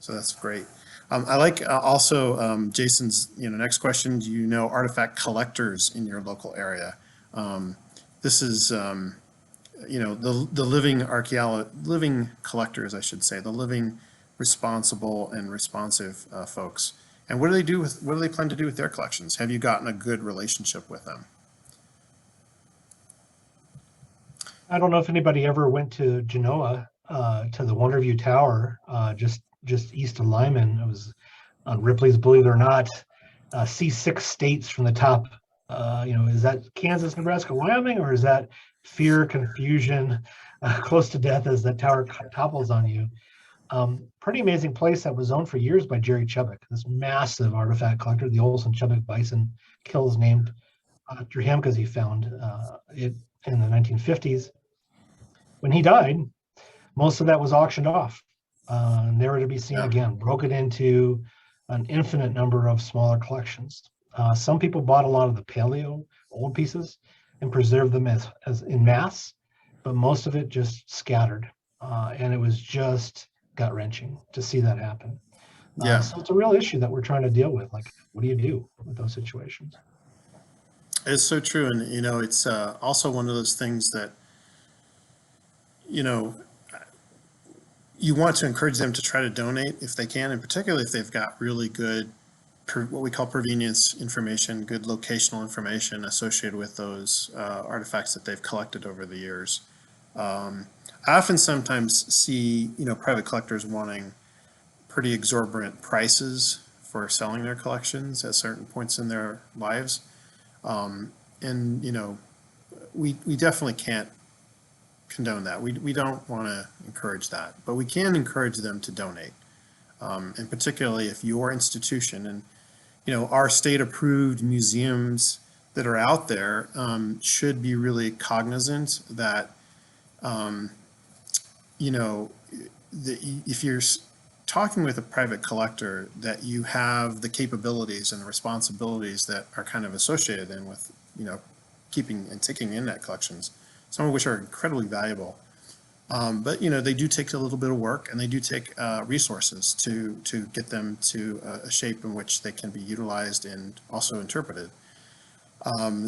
Speaker 1: So that's great. I like also Jason's next question. Do you know artifact collectors in your local area? This is the living collectors, I should say, the living, responsible and responsive folks. And what do they plan to do with their collections? Have you gotten a good relationship with them?
Speaker 2: I don't know if anybody ever went to Genoa, to the Wonderview Tower, just east of Lyman. It was on Ripley's Believe It or Not, see 6 states from the top Is that Kansas, Nebraska, Wyoming, or is that fear, confusion, close to death as the tower topples on you? Pretty amazing place that was owned for years by Jerry Chubbuck, this massive artifact collector. The Olson Chubbuck Bison Kill is named after him because he found it in the 1950s. When he died, most of that was auctioned off, never to be seen again, broken into an infinite number of smaller collections. Some people bought a lot of the paleo old pieces and preserved them as in mass, but most of it just scattered. And it was just gut-wrenching to see that happen. So it's a real issue that we're trying to deal with. Like, what do you do with those situations?
Speaker 1: It's so true. And, it's also one of those things that, you want to encourage them to try to donate if they can, and particularly if they've got really good, what we call provenience information, good locational information associated with those artifacts that they've collected over the years. I often sometimes see, private collectors wanting pretty exorbitant prices for selling their collections at certain points in their lives. And, we definitely can't condone that. We don't want to encourage that, but we can encourage them to donate. And particularly if your institution and, our state-approved museums that are out there should be really cognizant that, if you're talking with a private collector, that you have the capabilities and the responsibilities that are kind of associated in with, keeping and taking in that collections, some of which are incredibly valuable. But, they do take a little bit of work, and they do take resources to get them to a shape in which they can be utilized and also interpreted.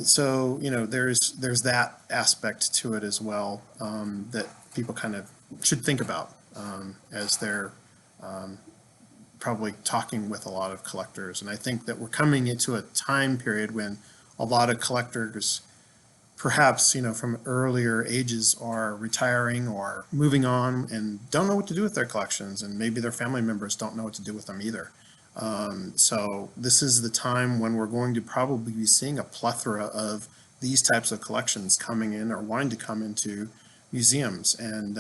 Speaker 1: So, there's that aspect to it as well that people kind of should think about as they're probably talking with a lot of collectors. And I think that we're coming into a time period when a lot of collectors, perhaps, from earlier ages, are retiring or moving on and don't know what to do with their collections, and maybe their family members don't know what to do with them either. So this is the time when we're going to probably be seeing a plethora of these types of collections coming in or wanting to come into museums. And,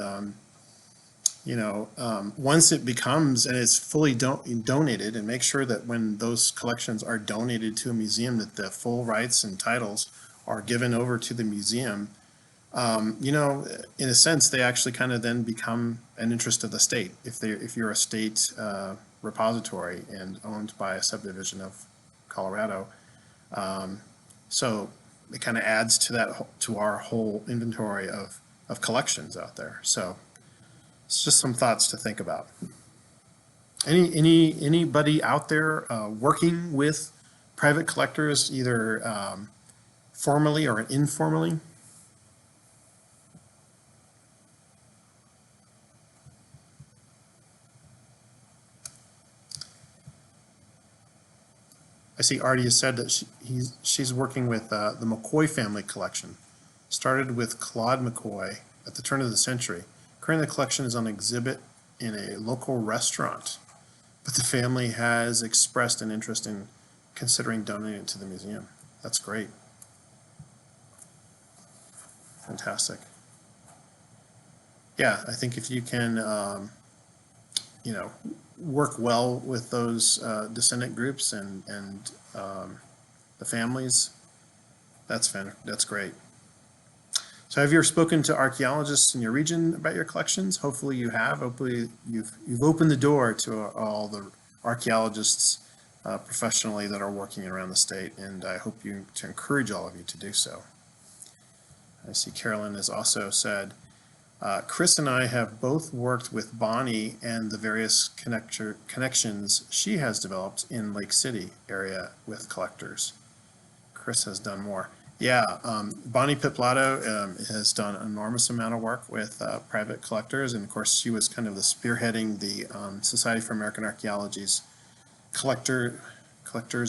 Speaker 1: once it becomes and it's fully donated, and make sure that when those collections are donated to a museum, that the full rights and titles are given over to the museum, in a sense, they actually kind of then become an interest of the state if you're a state repository and owned by a subdivision of Colorado. So it kind of adds to our whole inventory of collections out there. So it's just some thoughts to think about. Anybody out there working with private collectors, either formally or informally? I see Artie has said that she's working with the McCoy family collection. Started with Claude McCoy at the turn of the century. Currently, the collection is on exhibit in a local restaurant, but the family has expressed an interest in considering donating it to the museum. That's great. Fantastic. Yeah, I think if you can, work well with those descendant groups and the families, that's great. So have you ever spoken to archaeologists in your region about your collections? Hopefully you have. Hopefully you've opened the door to all the archaeologists professionally that are working around the state, and I hope to encourage all of you to do so. I see Carolyn has also said, Chris and I have both worked with Bonnie and the various connections she has developed in Lake City area with collectors. Chris has done more. Yeah, Bonnie Piplato has done an enormous amount of work with private collectors, and of course she was kind of the spearheading the Society for American Archaeology's collectors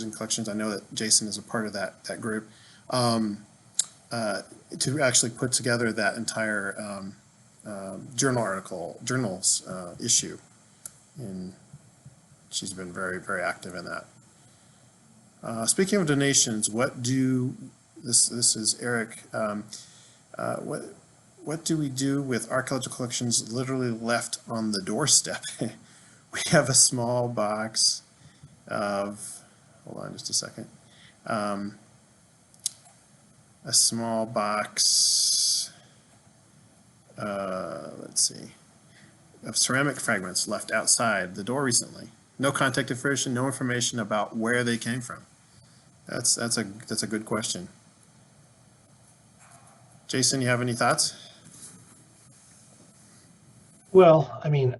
Speaker 1: and collections. I know that Jason is a part of that group, to actually put together that entire journals issue, and she's been very, very active in that. Speaking of donations, this is Eric, what do we do with archaeological collections literally left on the doorstep? We have a small box of, hold on just a second, a small box, let's see, of ceramic fragments left outside the door recently. No contact information, no information about where they came from. That's a good question. Jason, you have any thoughts?
Speaker 2: Well, I mean,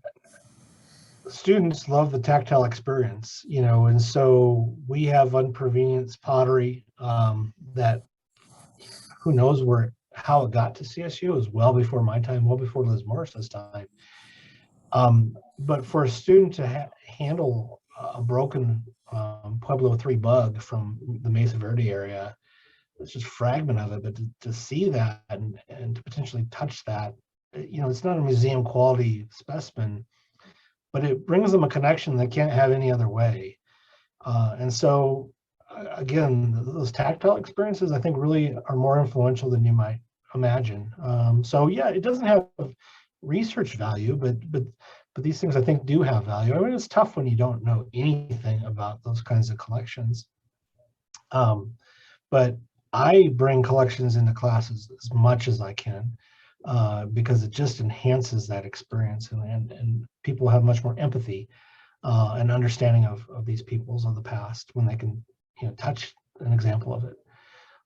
Speaker 2: students love the tactile experience, you know, and so we have unprovenience pottery that who knows how it got to CSU. It was well before my time, well before Liz Morris's time. But for a student to handle a broken Pueblo 3 bug from the Mesa Verde area, it's just a fragment of it, but to see that and to potentially touch that, you know, it's not a museum quality specimen, but it brings them a connection they can't have any other way. And so, again, those tactile experiences, I think, really are more influential than you might imagine. So yeah, it doesn't have research value, but these things I think do have value. I mean, it's tough when you don't know anything about those kinds of collections. But I bring collections into classes as much as I can because it just enhances that experience, and people have much more empathy and understanding of these peoples of the past when they can, you know, touch an example of it.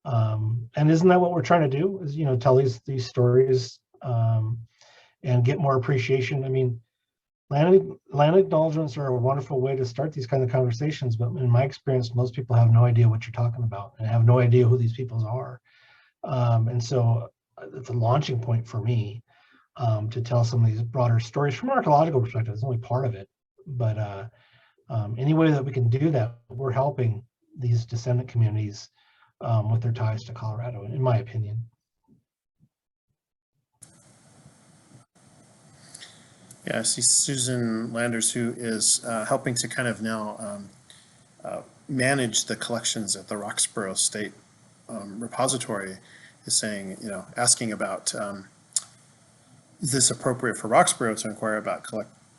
Speaker 2: And isn't that what we're trying to do? Is, you know, tell these stories and get more appreciation. I mean, land acknowledgements are a wonderful way to start these kind of conversations, but in my experience, most people have no idea what you're talking about and have no idea who these peoples are. And so it's a launching point for me to tell some of these broader stories from an archaeological perspective. It's only part of it, but any way that we can do that, we're helping these descendant communities with their ties to Colorado, in my opinion.
Speaker 1: Yeah, I see Susan Landers, who is helping to kind of now manage the collections at the Roxborough State Repository, is saying, you know, asking about is this appropriate for Roxborough to inquire about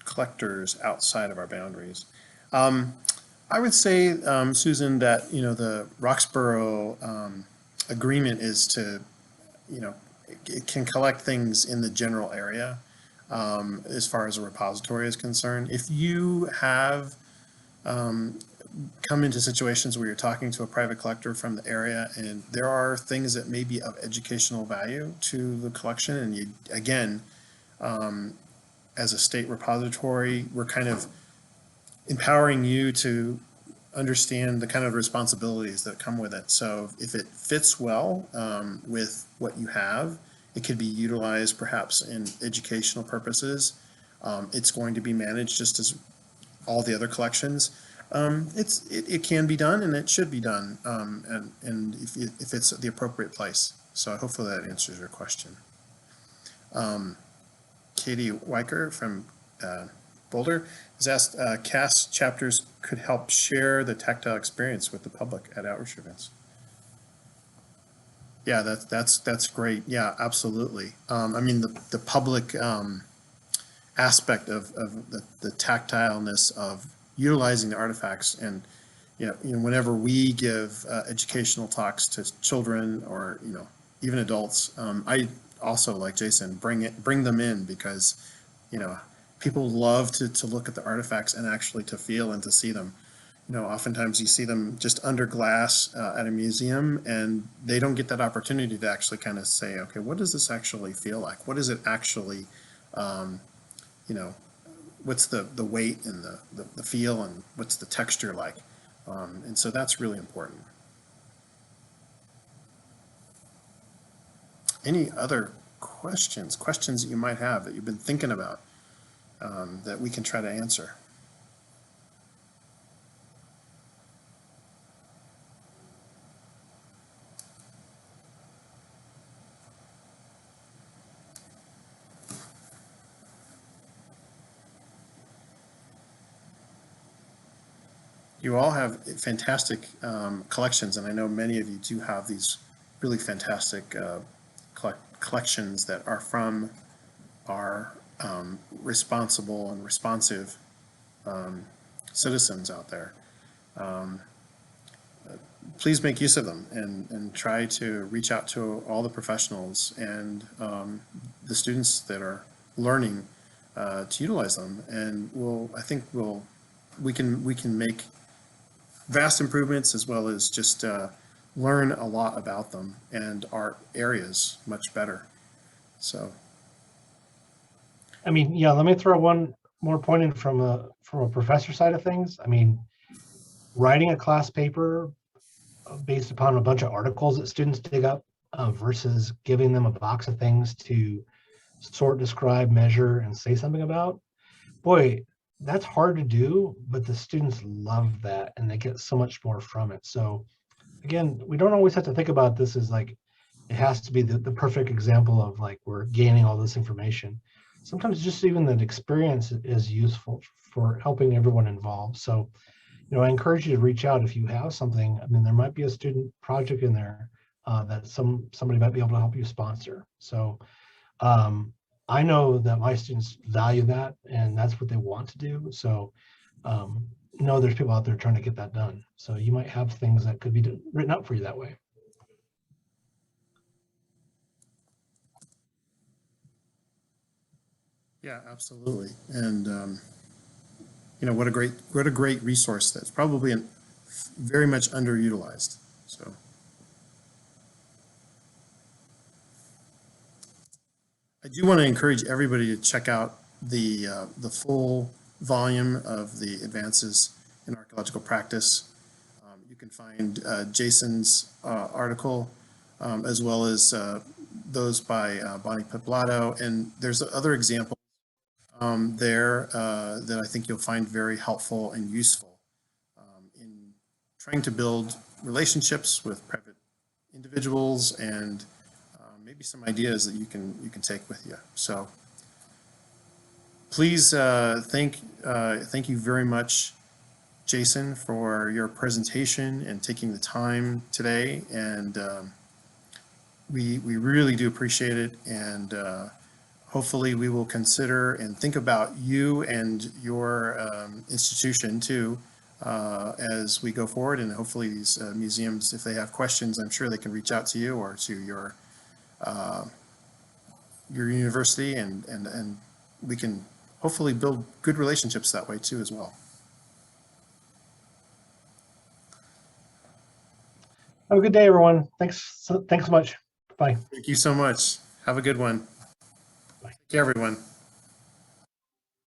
Speaker 1: collectors outside of our boundaries? I would say, Susan, that, you know, the Roxborough agreement is to, you know, it can collect things in the general area. As far as a repository is concerned, if you have come into situations where you're talking to a private collector from the area and there are things that may be of educational value to the collection, and you, again, as a state repository, we're kind of empowering you to understand the kind of responsibilities that come with it. So if it fits well with what you have, it could be utilized perhaps in educational purposes. It's going to be managed just as all the other collections. It can be done, and it should be done, and if it's the appropriate place. So hopefully that answers your question. Katie Weicker from Boulder has asked, CAST chapters could help share the tactile experience with the public at outreach events. Yeah, that's great. Yeah, absolutely. I mean, the public aspect of the tactileness of utilizing the artifacts, and you know, whenever we give educational talks to children or, you know, even adults, I also, like Jason, bring them in because, you know, people love to look at the artifacts and actually to feel and to see them. You know, oftentimes you see them just under glass at a museum, and they don't get that opportunity to actually kind of say, okay, what does this actually feel like? What is it actually, you know, what's the weight and the feel, and what's the texture like? And so that's really important. Any other questions that you might have that you've been thinking about that we can try to answer? you all have fantastic collections, and I know many of you do have these really fantastic collections that are from our responsible and responsive citizens out there. Please make use of them and try to reach out to all the professionals and the students that are learning to utilize them. And I think we can make vast improvements, as well as just learn a lot about them and our areas much better. So,
Speaker 2: I mean, yeah, let me throw one more point in from a professor side of things. I mean, writing a class paper based upon a bunch of articles that students dig up versus giving them a box of things to sort, describe, measure, and say something about. Boy, that's hard to do, but the students love that and they get so much more from it. So again, we don't always have to think about this as like, it has to be the perfect example of like, we're gaining all this information. Sometimes just even that experience is useful for helping everyone involved. So, you know, I encourage you to reach out if you have something. I mean, there might be a student project in there that somebody might be able to help you sponsor. So I know that my students value that, and that's what they want to do. So know there's people out there trying to get that done. So you might have things that could be written up for you that way.
Speaker 1: yeah, absolutely. And you know, what a great resource that's probably very much underutilized. So. I do want to encourage everybody to check out the full volume of the Advances in Archaeological Practice. You can find Jason's article, as well as those by Bonnie Peplato, and there's other examples there that I think you'll find very helpful and useful in trying to build relationships with private individuals, and maybe some ideas that you can take with you. So please thank you very much, Jason, for your presentation and taking the time today. And we really do appreciate it. And hopefully we will consider and think about you and your institution too as we go forward. And hopefully these museums, if they have questions, I'm sure they can reach out to you or to your university, and we can hopefully build good relationships that way too as well.
Speaker 2: Have a good day, everyone. Thanks so much. Bye.
Speaker 1: Thank you so much. Have a good one.
Speaker 2: Bye.
Speaker 1: Take care, everyone.